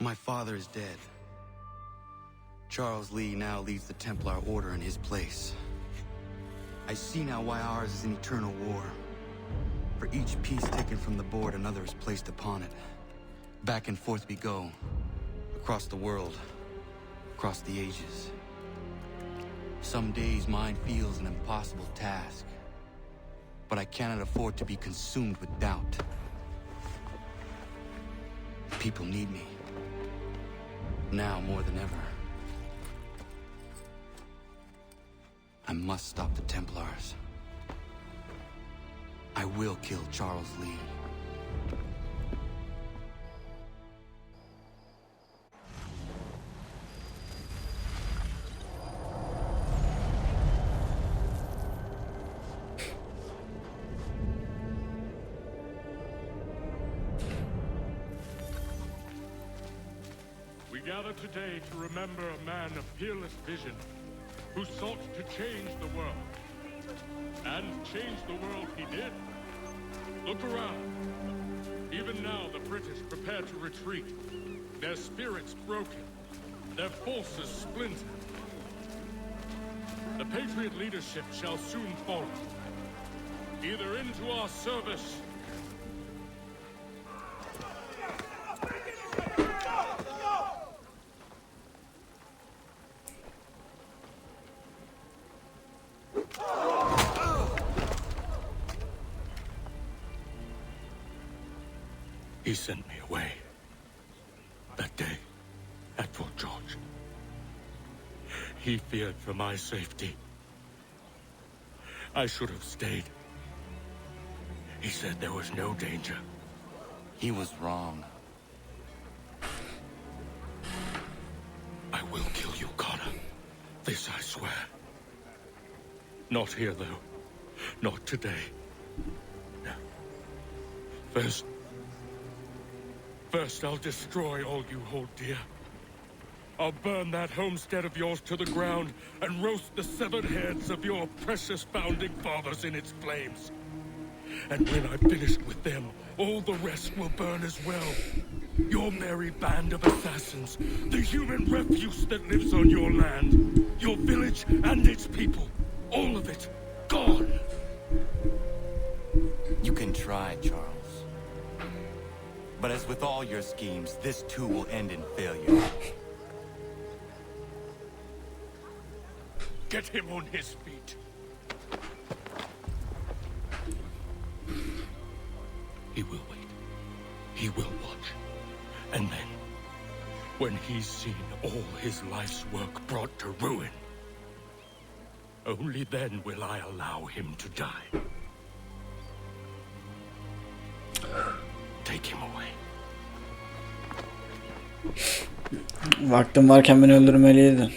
My father is dead. Charles Lee now leads the Templar Order in his place. I see now why ours is an eternal war. For each piece taken from the board, another is placed upon it. Back and forth we go. Across the world. Across the ages. Some days mine feels an impossible task. But I cannot afford to be consumed with doubt. People need me. Now more than ever. I must stop the Templars. I will kill Charles Lee. We gather today to remember a man of peerless vision who sought to change the world. And change the world he did. Look around. Even now the British prepare to retreat. Their spirits broken. Their forces splintered. The Patriot leadership shall soon follow. Either into our service He sent me away. That day, at Fort George. He feared for my safety. I should have stayed. He said there was no danger. He was wrong. I will kill you, Connor. This I swear. Not here, though. Not today. No. First, I'll destroy all you hold dear. I'll burn that homestead of yours to the ground and roast the severed heads of your precious founding fathers in its flames. And when I've finished with them, all the rest will burn as well. Your merry band of assassins, the human refuse that lives on your land, your village and its people, all of it, gone. You can try, Charles. But as with all your schemes, this too will end in failure. Get him on his feet. He will wait. He will watch. And then, when he's seen all his life's work brought to ruin, only then will I allow him to die. Take him away. Vaktim varken beni öldürmeliydin.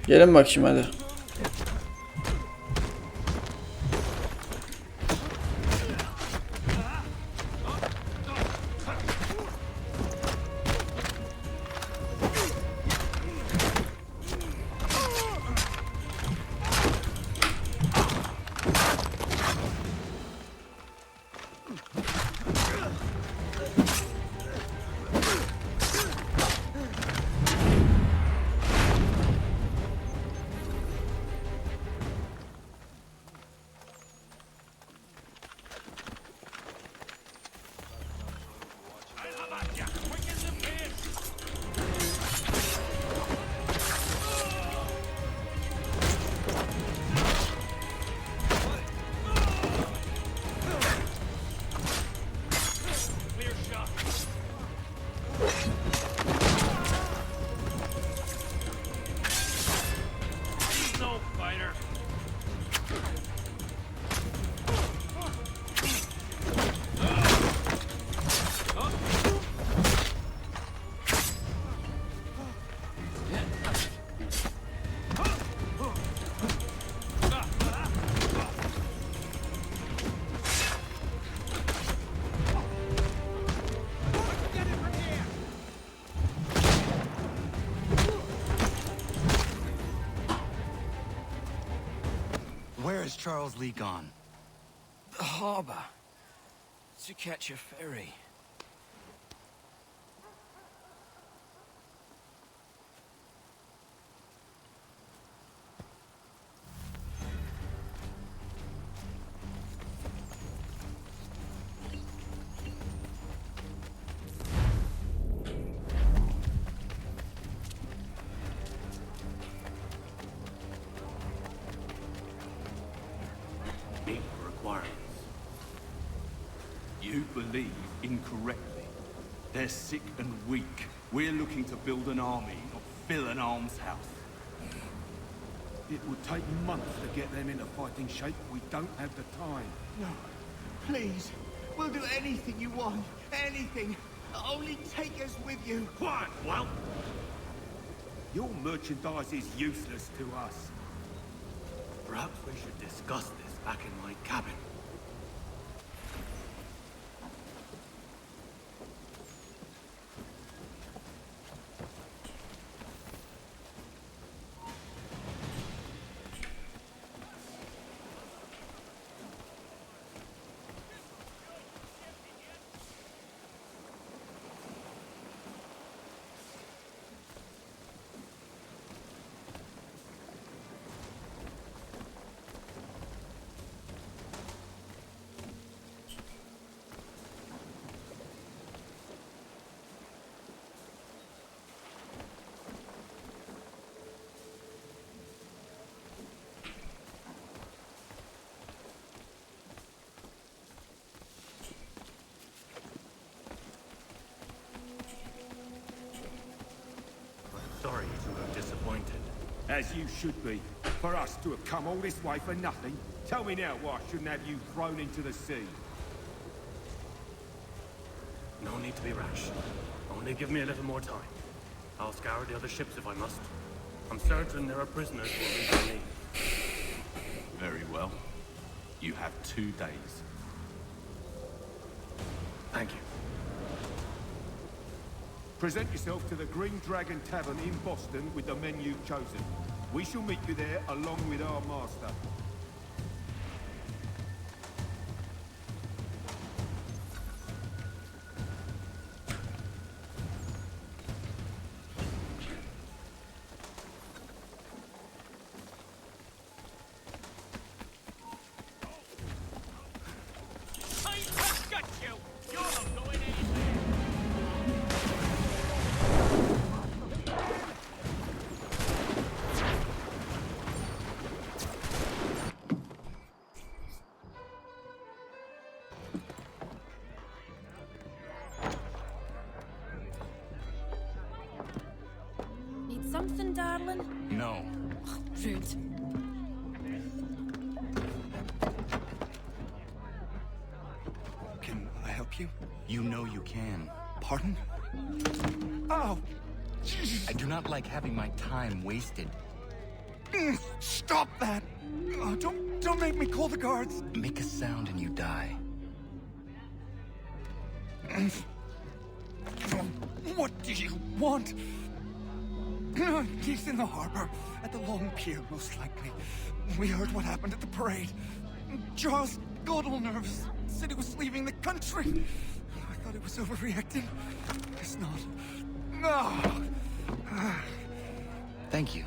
Gelin bakayım hadi. Where has Charles Lee gone? The harbor. To catch a ferry. Meet the requirements. You believe incorrectly. They're sick and weak. We're looking to build an army, not fill an almshouse. It would take months to get them into fighting shape. We don't have the time. No, please. We'll do anything you want. Anything. Only take us with you. Quiet, well. Your merchandise is useless to us. Perhaps we should discuss this back in my cabin. Sorry to have disappointed. As you should be. For us to have come all this way for nothing. Tell me now why I shouldn't have you thrown into the sea. No need to be rash. Only give me a little more time. I'll scour the other ships if I must. I'm certain there are prisoners who will meet me. Very well. You have 2 days. Thank you. Present yourself to the Green Dragon Tavern in Boston with the men you've chosen. We shall meet you there along with our master. Need something, darling? No. Rude. Can I help you? You know you can. Pardon? Oh! I do not like having my time wasted. Stop that! Oh, don't make me call the guards. Make a sound and you die. What do you want? He's in the harbor, at the long pier, most likely. We heard what happened at the parade. Charles got all nervous, said he was leaving the country. I thought he was overreacting. It's not. No! Thank you.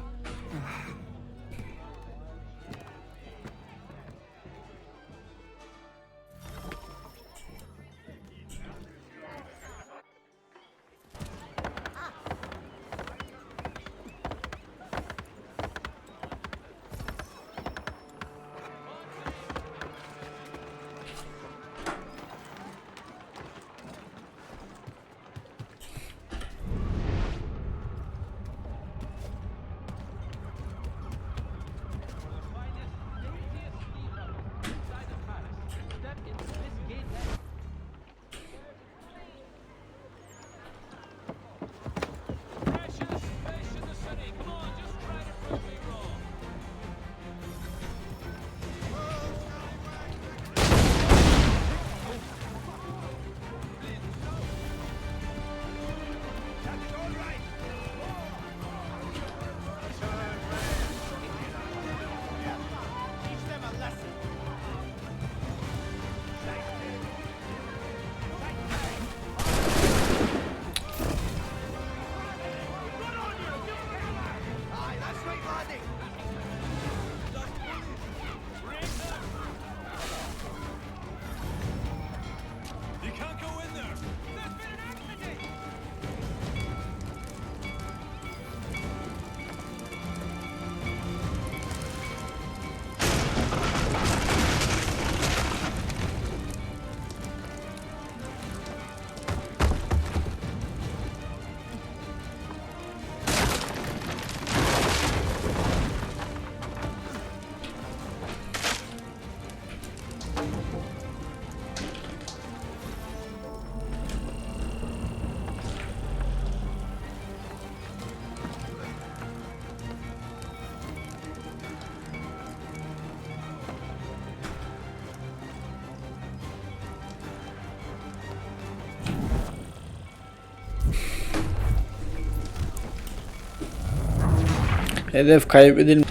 Hedef kaybedilmiş.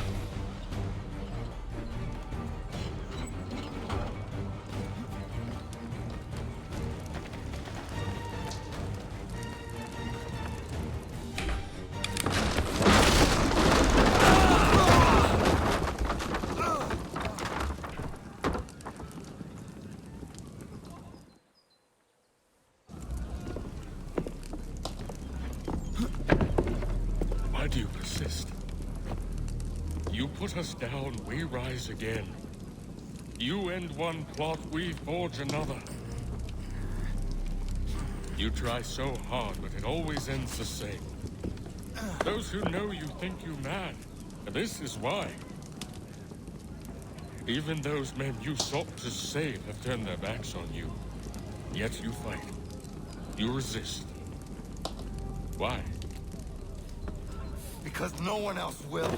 Why do you persist? You put us down, we rise again. You end one plot, we forge another. You try so hard, but it always ends the same. Those who know you think you mad, and this is why. Even those men you sought to save have turned their backs on you. Yet you fight. You resist. Why? Because no one else will.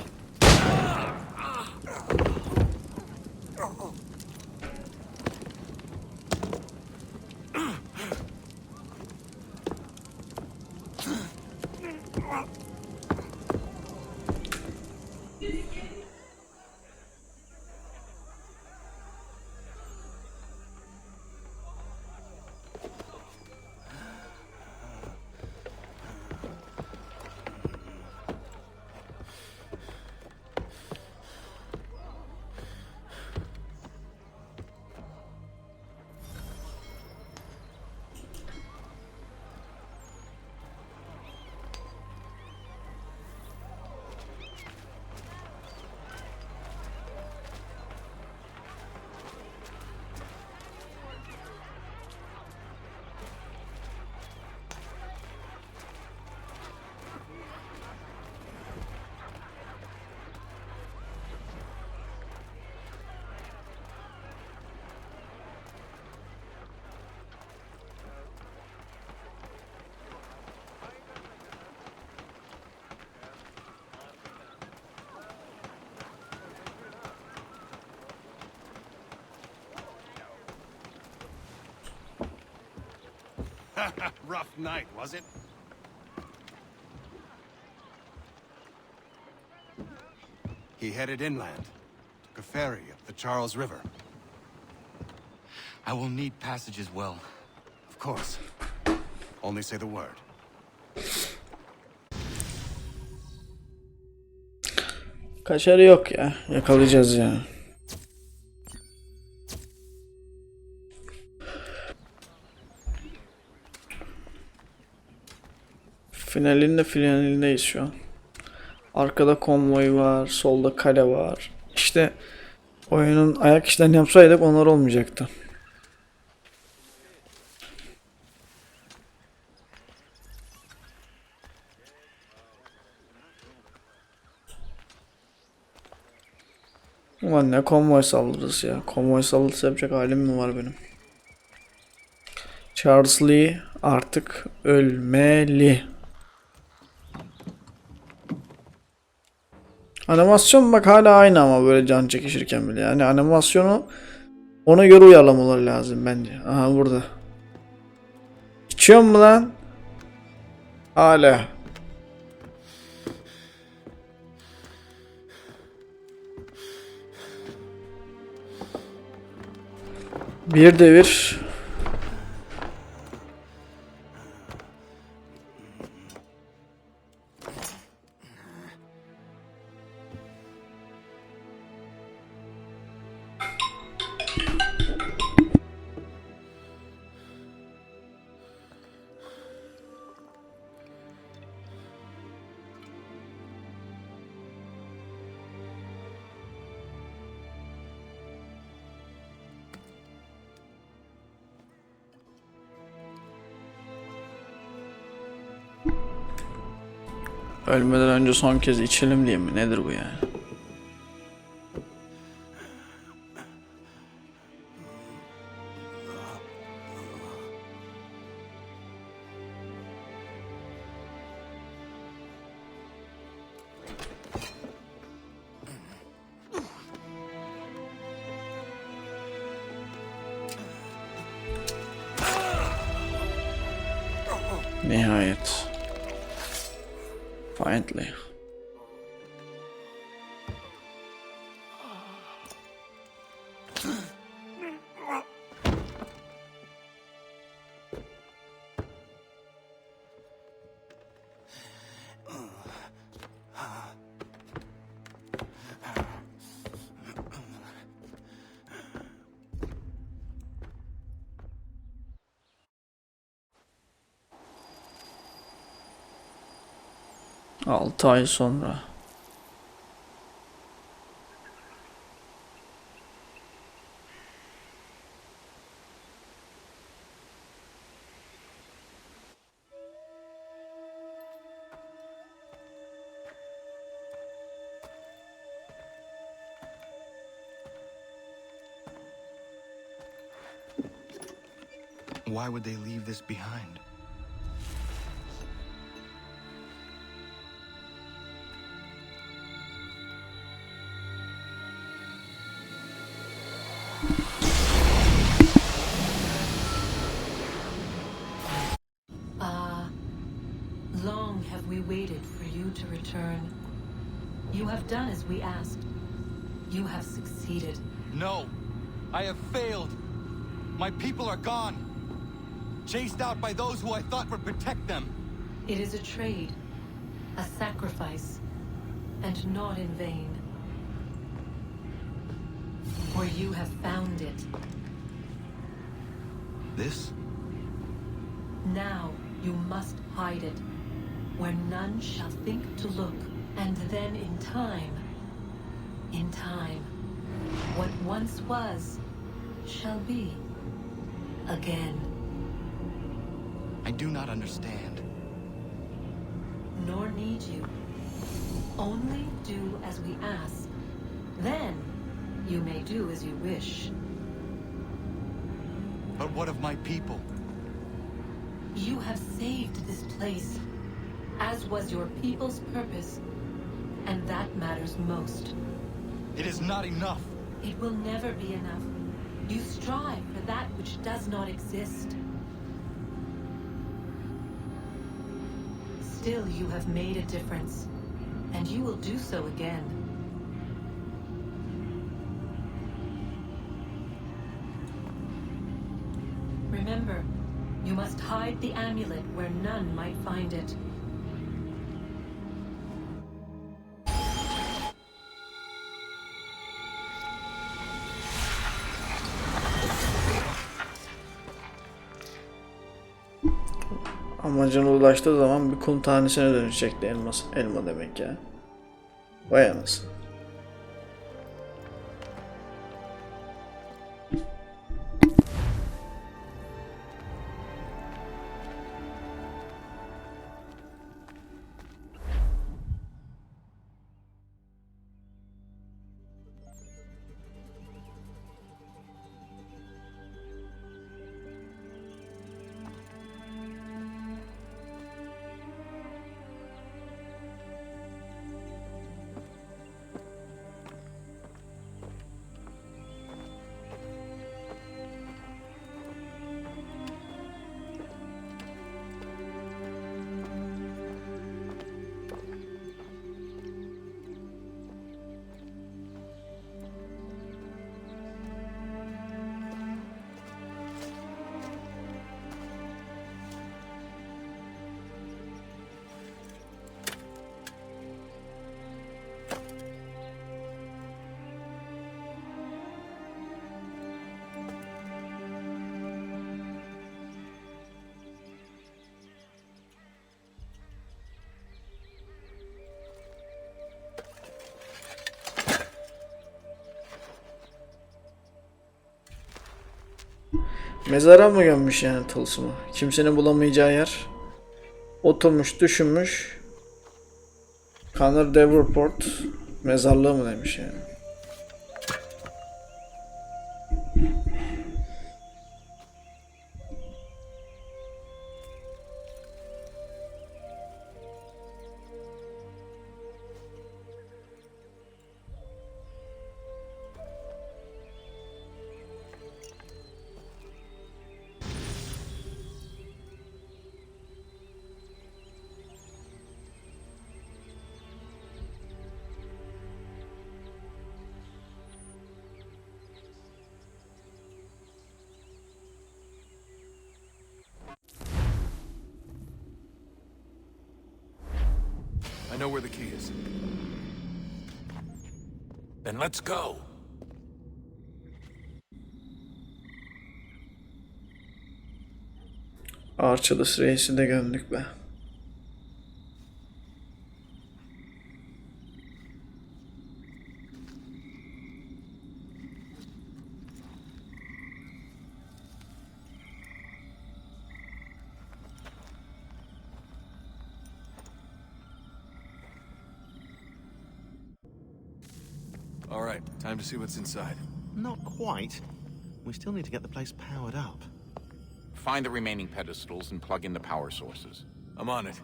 Rough night, was it? He headed inland. Took a ferry up the Charles River. I will need passage as well. Of course. Only say the word. Kaçarı yok ya. Yakalayacağız yani. Finalindeyiz şu an. Arkada konvoy var, solda kale var. İşte oyunun ayak işlerini yapsaydık onlar olmayacaktı. Ulan ne konvoy saldırırız ya. Konvoy saldırısı yapacak halim mi var benim? Charles Lee artık ölmeli. Animasyon bak hala aynı ama böyle can çekişirken bile. Yani animasyonu ona göre uyarlamaları lazım bence. Aha burada. İçiyor mu lan? Hala. Bir devir. Ölmeden önce son kez içelim diye mi? Nedir bu yani? Nihayet. Finally. 6 ay sonra. Why would they leave this behind? Long have we waited for you to return. You have done as we asked. You have succeeded. No! I have failed! My people are gone! Chased out by those who I thought would protect them! It is a trade, a sacrifice, and not in vain. For you have found it. This? Now you must hide it, where none shall think to look, and then in time, what once was, shall be again. I do not understand. Nor need you. Only do as we ask. Then you may do as you wish. But what of my people? You have saved this place, as was your people's purpose, and that matters most. It is not enough. It will never be enough. You strive for that which does not exist. Still, you have made a difference, and you will do so again. Remember, you must hide the amulet where none might find it. Amacına ulaştığı zaman bir kum tanesine dönüşecekti elmas. Elma demek ya. Vay anasını. Mezara mı gömmüş yani tılsımı? Kimsenin bulamayacağı yer. Oturmuş, düşünmüş. Connor Davenport mezarlığı mı demiş yani. I know where the key is. Then let's go. Archelaus reisi de gömdük be. All right, time to see what's inside. Not quite. We still need to get the place powered up. Find the remaining pedestals and plug in the power sources. I'm on it.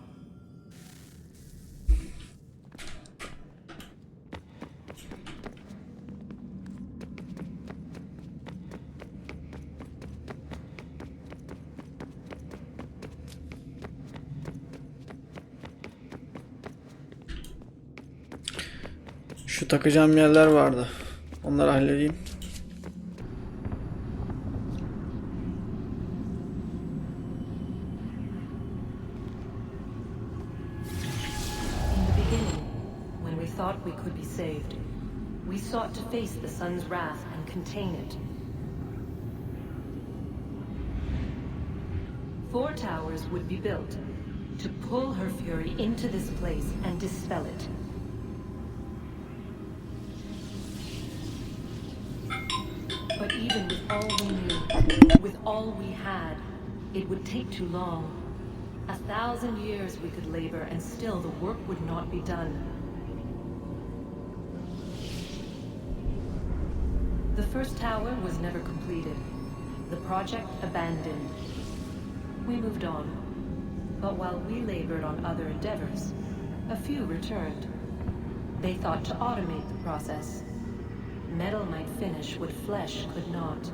Şu takacağım yerler vardı. Onları halledeyim. Thought we could be saved. We sought to face the sun's wrath and contain it. 4 towers would be built to pull her fury into this place and dispel it. But even with all we knew, with all we had, it would take too long. 1,000 years we could labor and still the work would not be done. The first tower was never completed. The project abandoned. We moved on. But while we labored on other endeavors, a few returned. They thought to automate the process. Metal might finish what flesh could not.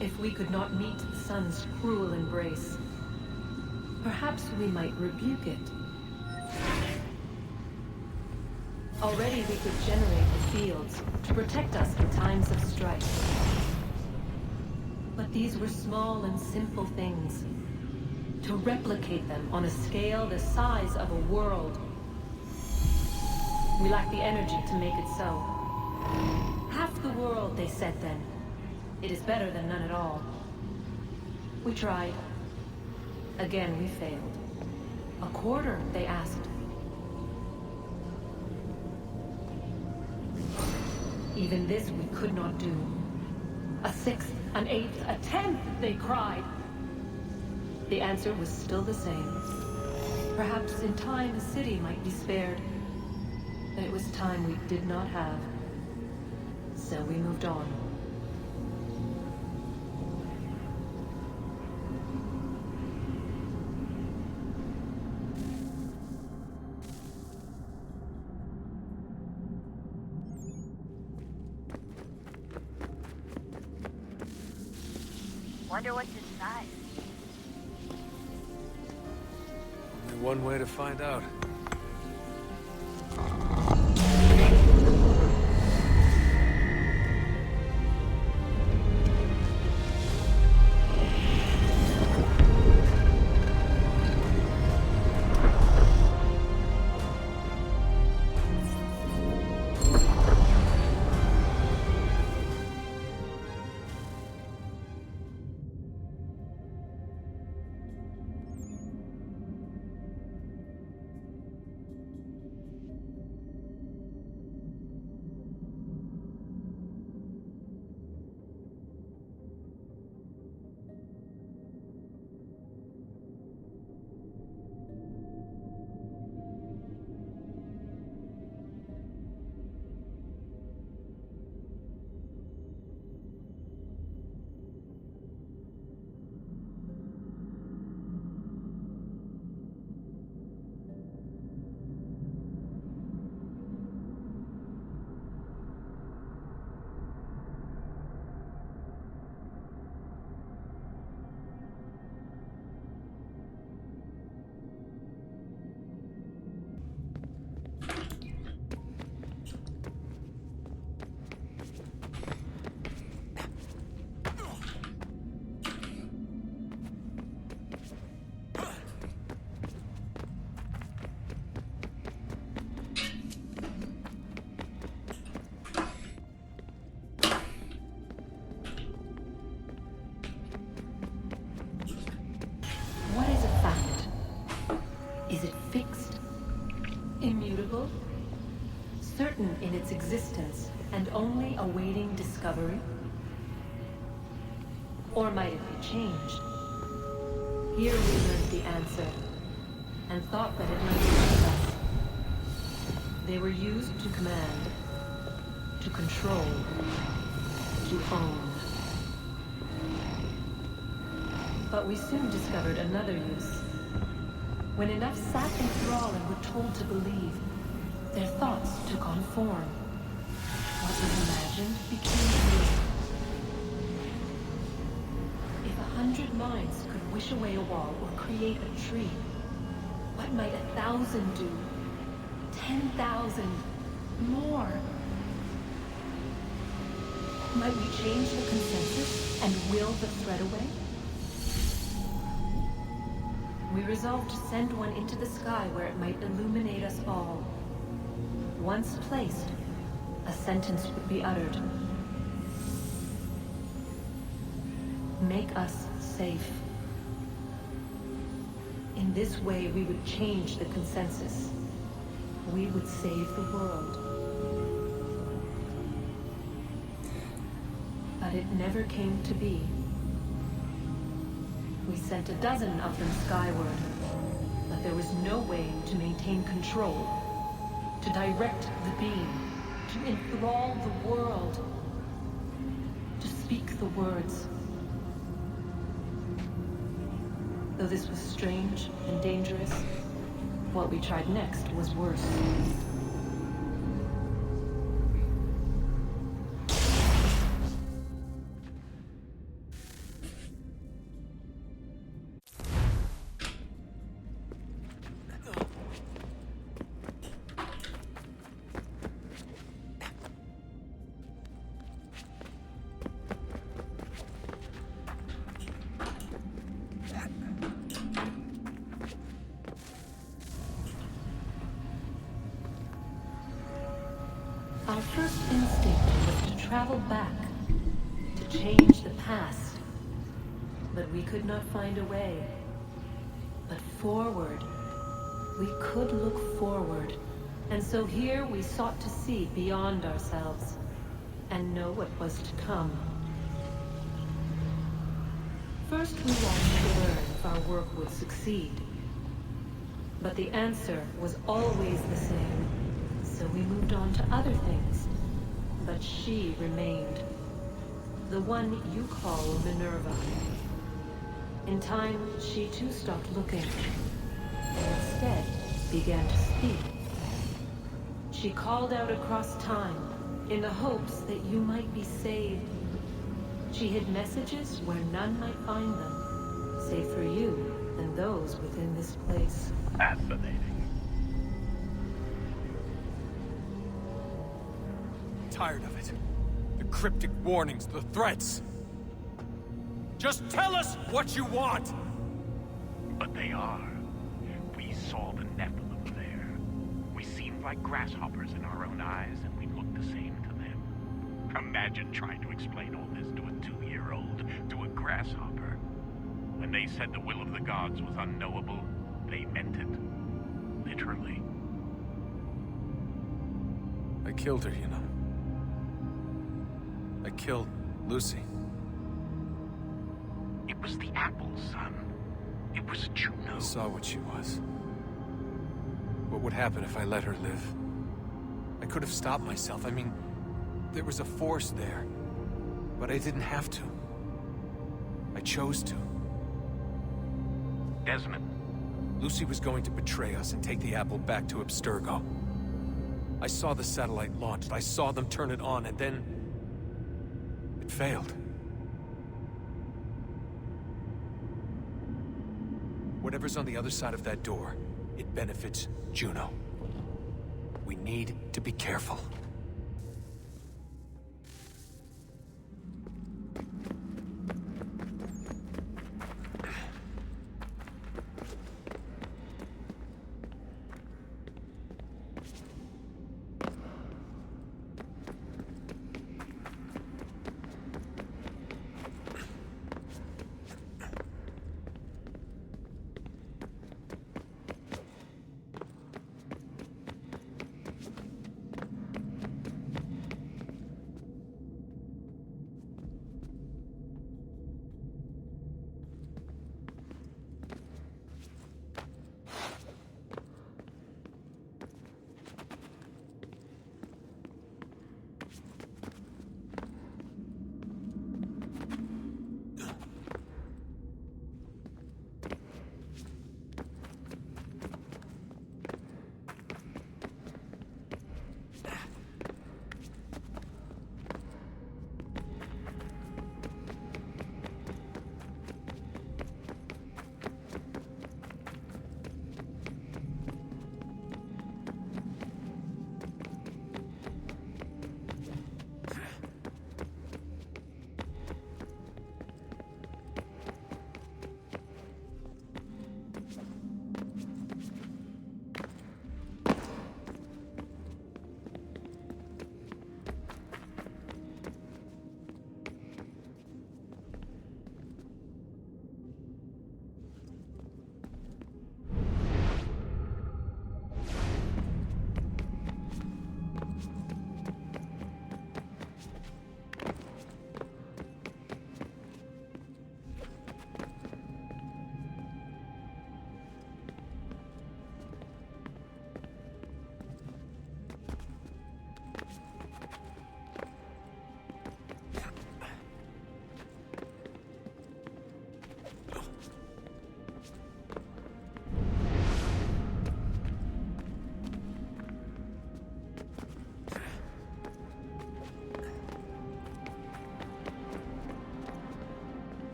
If we could not meet the sun's cruel embrace, perhaps we might rebuke it. Already we could generate the fields to protect us in times of strife. But these were small and simple things. To replicate them on a scale the size of a world, we lack the energy to make it so. Half the world, they said then. It is better than none at all. We tried. Again, we failed. A quarter, they asked. Even this we could not do. A 6th, an 8th, a 10th, they cried. The answer was still the same. Perhaps in time a city might be spared. But it was time we did not have. So we moved on. Wonder what's inside. Only one way to find out. existence and only awaiting discovery? Or might it be changed? Here we learned the answer, and thought that it might be us. They were used to command, to control, to own. But we soon discovered another use. When enough sat in thrall and were told to believe, their thoughts took on form. What was imagined became real. If 100 minds could wish away a wall or create a tree, what might 1,000 do? 10,000 more? Might we change the consensus and will the thread away? We resolved to send one into the sky where it might illuminate us all. Once placed, a sentence would be uttered. Make us safe. In this way, we would change the consensus. We would save the world. But it never came to be. We sent a dozen of them skyward, but there was no way to maintain control, to direct the beam, to enthrall the world, to speak the words. Though this was strange and dangerous, what we tried next was worse. Our first instinct was to travel back, to change the past. But we could not find a way. But forward, we could look forward. And so here we sought to see beyond ourselves, and know what was to come. First we wanted to learn if our work would succeed. But the answer was always the same. So we moved on to other things. But she remained. The one you call Minerva. In time, she too stopped looking. And instead began to speak. She called out across time, in the hopes that you might be saved. She hid messages where none might find them, save for you and those within this place. Fascinating. Tired of it. The cryptic warnings, the threats. Just tell us what you want! But they are. We saw the Nephilim there. We seemed like grasshoppers in our own eyes, and we looked the same to them. Imagine trying to explain all this to a 2-year-old, to a grasshopper. When they said the will of the gods was unknowable, they meant it. Literally. I killed her, you know. I killed Lucy. It was the apple, son. It was Juno. I saw what she was. What would happen if I let her live? I could have stopped myself. I mean, there was a force there. But I didn't have to. I chose to. Desmond. Lucy was going to betray us and take the apple back to Abstergo. I saw the satellite launched. I saw them turn it on, and then it failed. Whatever's on the other side of that door, it benefits Juno. We need to be careful.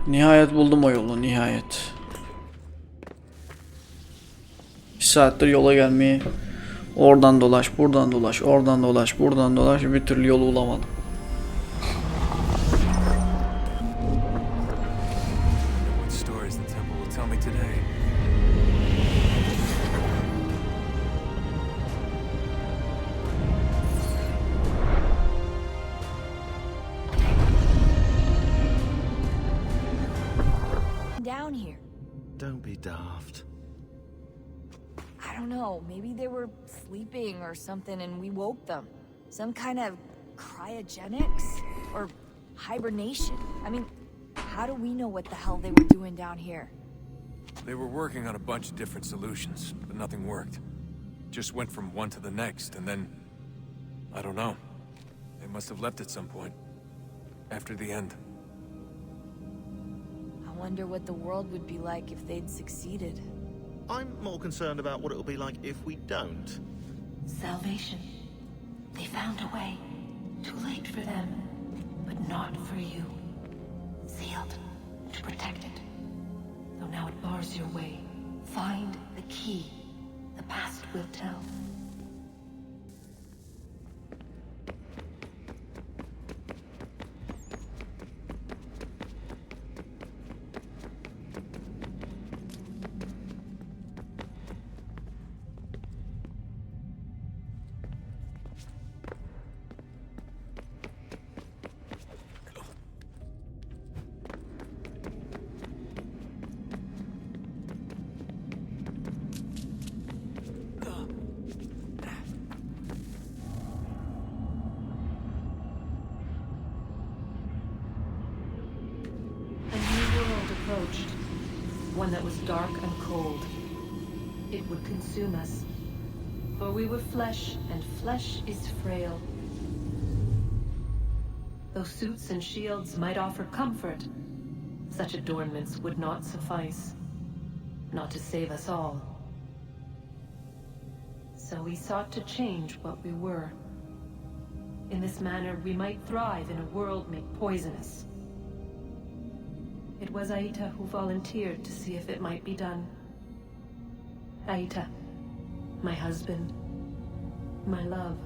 Nihayet buldum o yolu, nihayet. 2 saattir yola gelmeyi, oradan dolaş, buradan dolaş, oradan dolaş, buradan dolaş, bir türlü yolu bulamadım. What stories the temple will tell me today. Down here. Don't be daft. I don't know, maybe they were sleeping or something and we woke them. Some kind of cryogenics? Or hibernation? I mean, how do we know what the hell they were doing down here? They were working on a bunch of different solutions, but nothing worked. Just went from one to the next, and then... I don't know. They must have left at some point. After the end. I wonder what the world would be like if they'd succeeded. I'm more concerned about what it'll be like if we don't. Salvation. They found a way. Too late for them, but not for you. Sealed to protect it. Though now it bars your way. Find the key. The past will tell. Approached, one that was dark and cold. It would consume us, for we were flesh, and flesh is frail. Though suits and shields might offer comfort, such adornments would not suffice, not to save us all. So we sought to change what we were. In this manner, we might thrive in a world made poisonous. It was Aita who volunteered to see if it might be done. Aita, my husband, my love.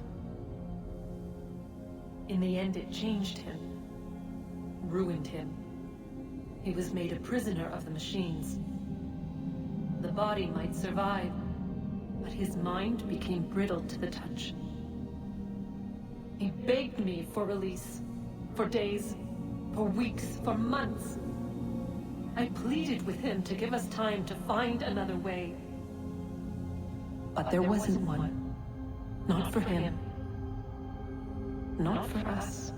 In the end, it changed him, ruined him. He was made a prisoner of the machines. The body might survive, but his mind became brittle to the touch. He begged me for release, for days, for weeks, for months. I pleaded with him to give us time to find another way. But there wasn't one. Not for him. Not for us.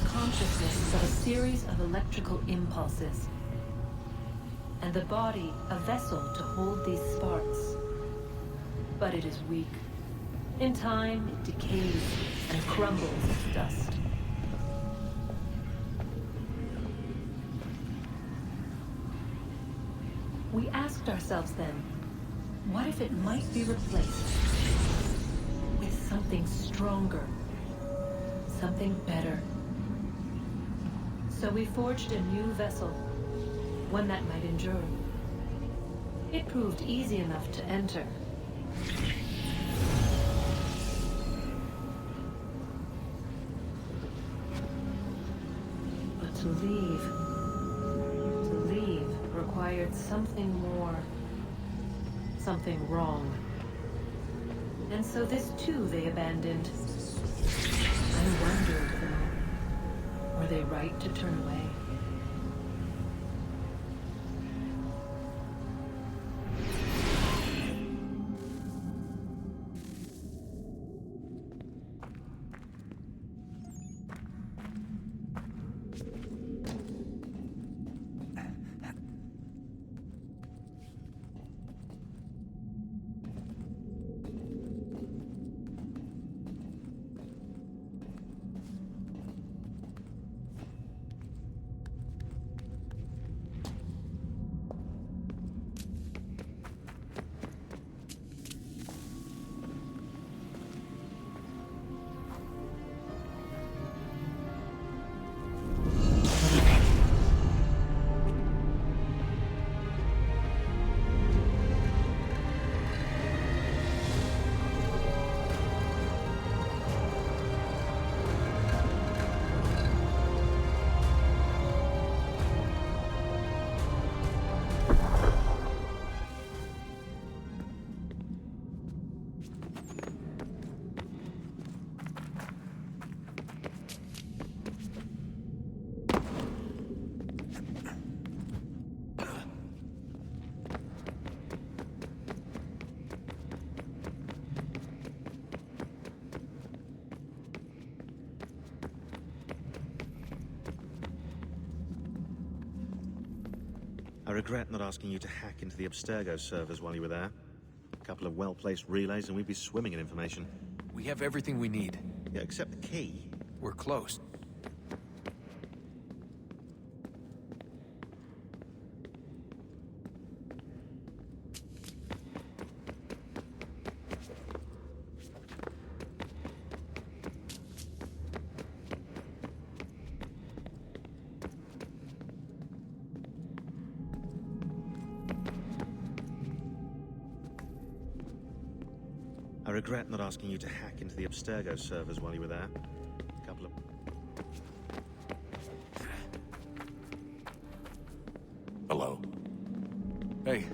Consciousness is a series of electrical impulses, and the body a vessel to hold these sparks. But it is weak. In time, it decays and crumbles to dust. We asked ourselves then, what if it might be replaced with something stronger, something better? So we forged a new vessel, one that might endure. It proved easy enough to enter. To leave required something more, something wrong. And so this too they abandoned. I wondered, though, were they right to turn away? I regret not asking you to hack into the Abstergo servers while you were there. A couple of well-placed relays and we'd be swimming in information. We have everything we need. Yeah, except the key. We're close. I regret not asking you to hack into the Abstergo servers while you were there. A couple of... Hello. Hey.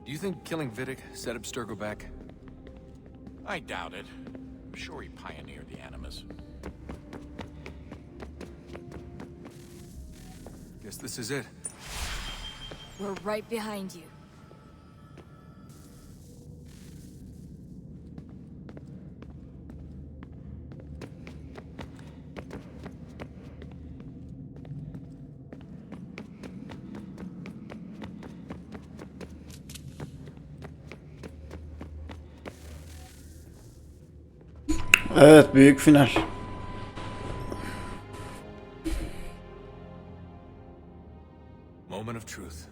Do you think killing Vidic set Abstergo back? I doubt it. I'm sure he pioneered the Animus. Guess this is it. We're right behind you. Evet, büyük final. Moment of truth.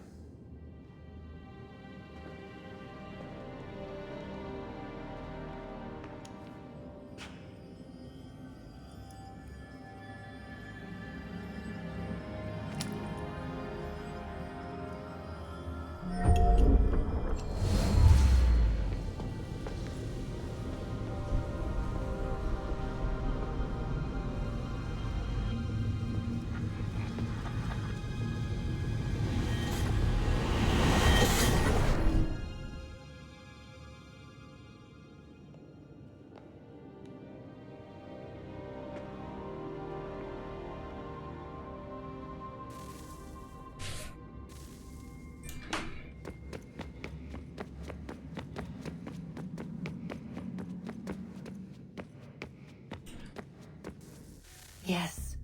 Yes.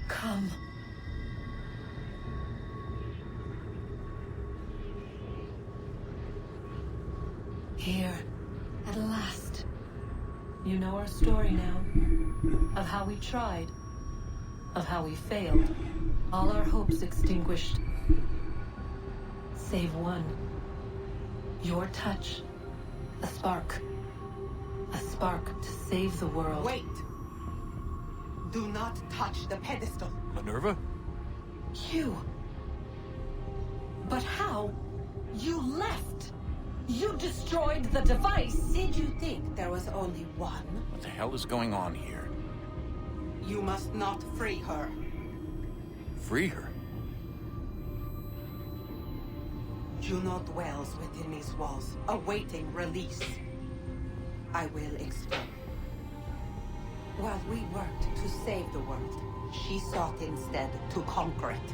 Come. Here, at last. You know our story now. Of how we tried. Of how we failed. All our hopes extinguished. Save one. Your touch. A spark. A spark to save the world. Wait! Do not touch the pedestal. Minerva? You. But how? You left. You destroyed the device. Did you think there was only one? What the hell is going on here? You must not free her. free her. Juno dwells within these walls, awaiting release. I will explain. While we worked to save the world, she sought instead to conquer it.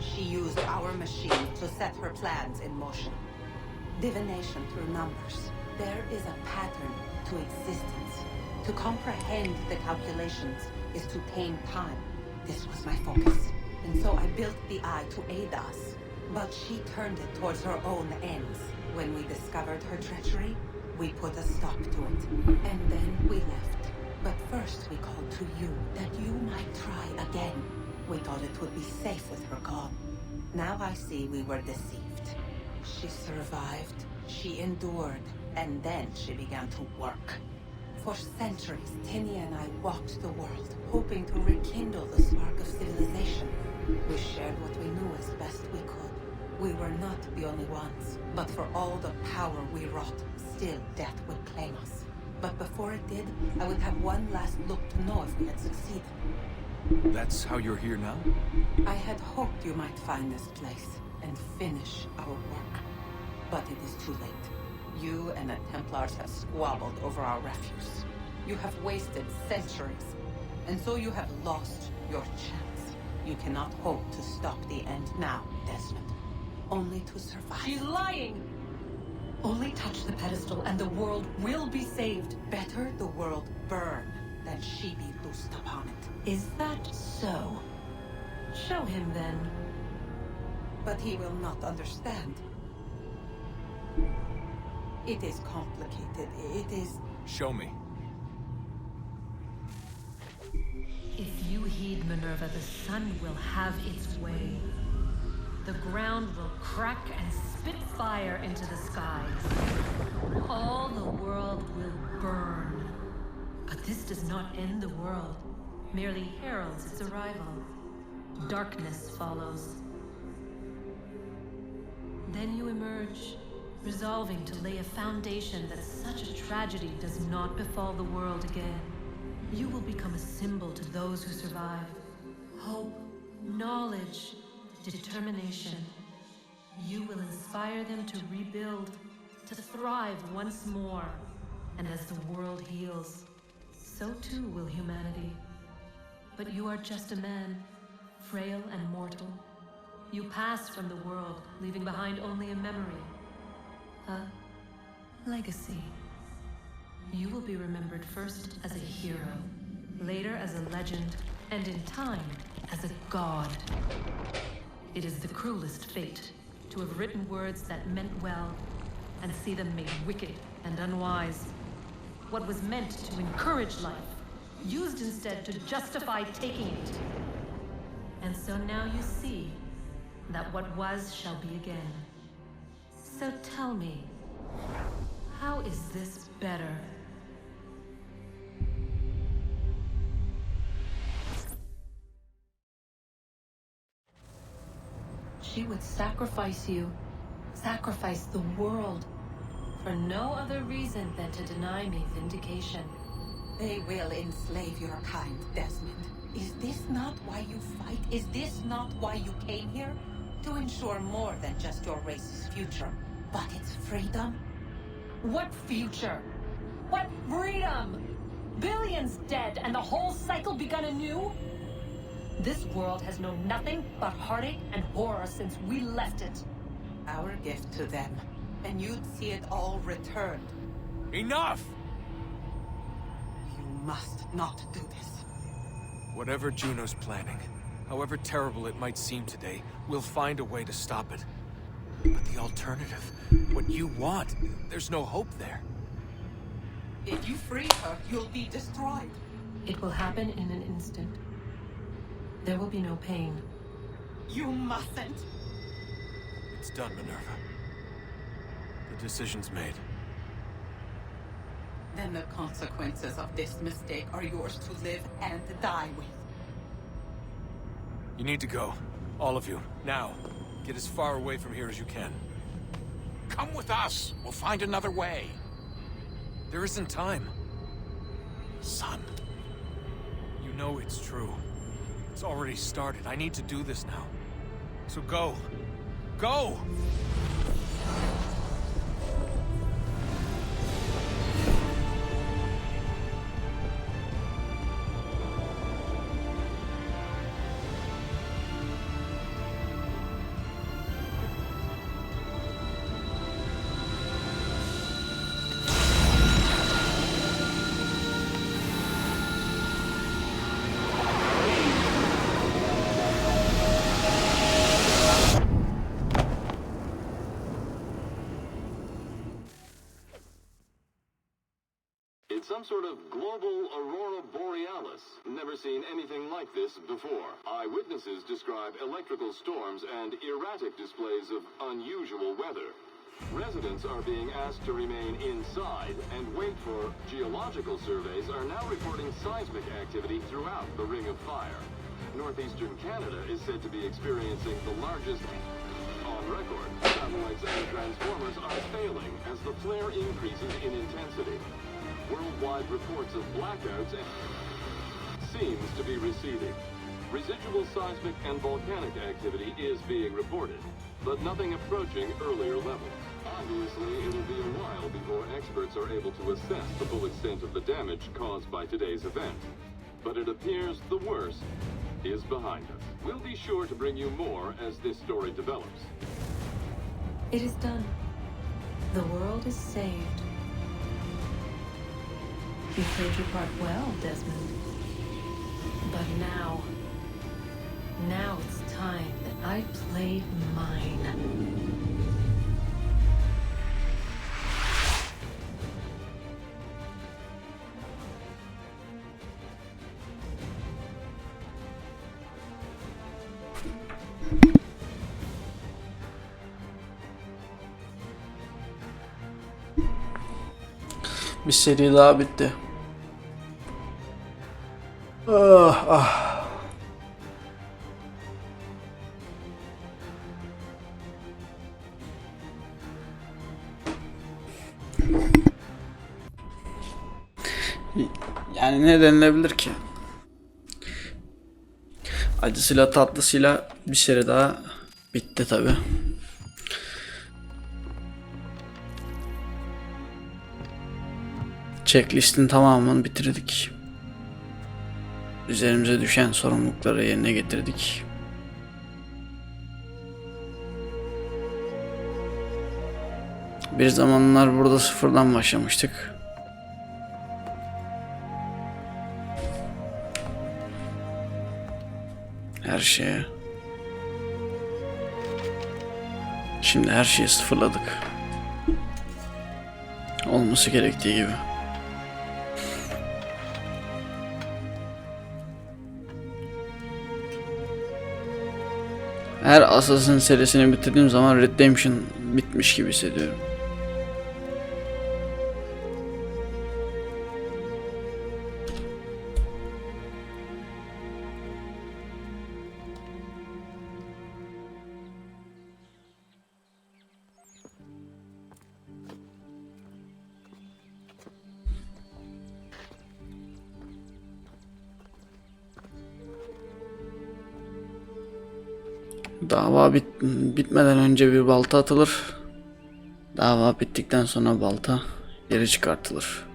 She used our machine to set her plans in motion. Divination through numbers. There is a pattern to existence. To comprehend the calculations is to tame time. This was my focus. And so I built the eye to aid us. But she turned it towards her own ends. When we discovered her treachery, we put a stop to it. And then we left. But first we called to you, that you might try again. We thought it would be safe with her gone. Now I see we were deceived. She survived, she endured, and then she began to work. For centuries, Tinny and I walked the world, hoping to rekindle the spark of civilization. We shared what we knew as best we could. We were not the only ones, but for all the power we wrought, still death would claim us. But before it did, I would have one last look to know if we had succeeded. That's how you're here now? I had hoped you might find this place and finish our work. But it is too late. You and the Templars have squabbled over our refuse. You have wasted centuries, and so you have lost your chance. You cannot hope to stop the end now, Desmond. Only to survive. She's lying! Only touch the pedestal and the world will be saved. Better the world burn than she be loosed upon it. Is that so? Show him then. But he will not understand. It is complicated. It is... Show me. If you heed Minerva, the sun will have its way. The ground will crack and spit fire into the skies. All the world will burn. But this does not end the world, merely heralds its arrival. Darkness follows. Then you emerge, resolving to lay a foundation that such a tragedy does not befall the world again. You will become a symbol to those who survive. Hope, knowledge, determination. You will inspire them to rebuild, to thrive once more. And as the world heals, so too will humanity. But you are just a man, frail and mortal. You pass from the world, leaving behind only a memory. A legacy. You will be remembered first as a hero, later as a legend, and in time, as a god. It is the cruelest fate, to have written words that meant well, and see them made wicked and unwise. What was meant to encourage life, used instead to justify taking it. And so now you see that what was shall be again. So tell me, how is this better? She would sacrifice you, sacrifice the world, for no other reason than to deny me vindication. They will enslave your kind, Desmond. Is this not why you fight? Is this not why you came here? To ensure more than just your race's future, but its freedom? What future? What freedom? Billions dead and the whole cycle begun anew? This world has known nothing but heartache and horror since we left it. Our gift to them, and you'd see it all returned. Enough! You must not do this. Whatever Juno's planning, however terrible it might seem today, we'll find a way to stop it. But the alternative, what you want, there's no hope there. If you free her, you'll be destroyed. It will happen in an instant. There will be no pain. You mustn't. It's done, Minerva. The decision's made. Then the consequences of this mistake are yours to live and die with. You need to go. All of you. Now. Get as far away from here as you can. Come with us. We'll find another way. There isn't time. Son. You know it's true. It's already started. I need to do this now. So go. Go! It's some sort of global aurora borealis. Never seen anything like this before. Eyewitnesses describe electrical storms and erratic displays of unusual weather. Residents are being asked to remain inside and wait for geological surveys are now reporting seismic activity throughout the Ring of Fire. Northeastern Canada is said to be experiencing the largest on record. Satellites and transformers are failing as the flare increases in intensity. Worldwide reports of blackouts seems to be receding. Residual seismic and volcanic activity is being reported, but nothing approaching earlier levels. Obviously, it'll be a while before experts are able to assess the full extent of the damage caused by today's event. But it appears the worst is behind us. We'll be sure to bring you more as this story develops. It is done. The world is saved. You played your part well, Desmond. But now it's time that I played mine. Bir seri daha bitti. Ah ah. Yani ne denilebilir ki? Acısıyla tatlısıyla bir seri daha bitti tabi. Checklistin tamamını bitirdik. Üzerimize düşen sorumlulukları yerine getirdik. Bir zamanlar burada sıfırdan başlamıştık. Her şeye. Şimdi her şeyi sıfırladık. Olması gerektiği gibi. Her Assassin serisini bitirdiğim zaman Redemption bitmiş gibi hissediyorum. Dava bitmeden önce bir balta atılır. Dava bittikten sonra balta geri çıkartılır.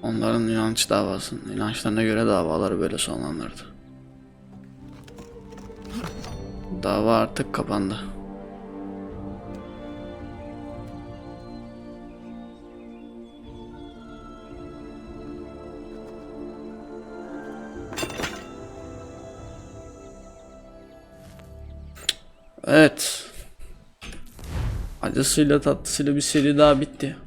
Onların inançlarına göre davaları böyle sonlanırdı. Dava artık kapandı. Evet. Acısıyla tatlısıyla bir seri daha bitti.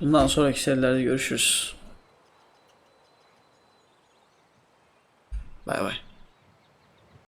Bundan sonraki serilerde görüşürüz. Bay bay.